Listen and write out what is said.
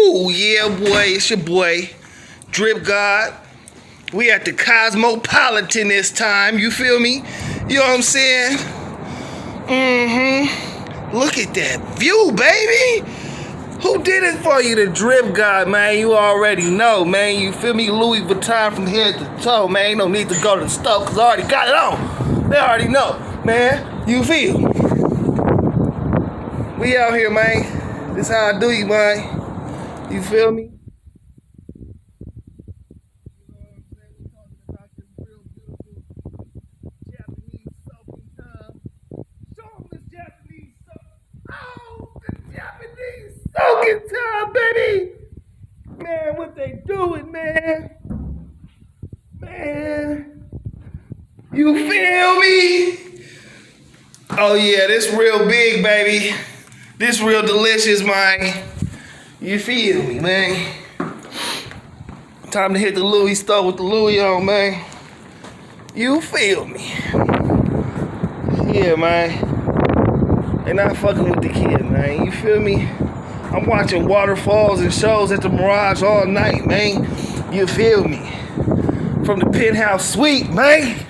Ooh, yeah, boy, it's your boy, Drip God. We at the Cosmopolitan this time, you feel me? You know what I'm saying? Look at that view, baby. Who did it for you, the Drip God, man? You already know, man. You feel me? Louis Vuitton from head to toe, man. Ain't no need to go to the store, because I already got it on. They already know, man. You feel? We out here, man. This how I do you, man. You feel me? Soaking time, baby. Man, what they doing, man? Man, you feel me? Oh yeah, this real big, baby. This real delicious, man. You feel me, man? Time to hit the Louis store with the Louis on, man. You feel me? Yeah, man. They not fucking with the kid, man. You feel me? I'm watching waterfalls and shows at the Mirage all night, man. You feel me? From the penthouse suite, man.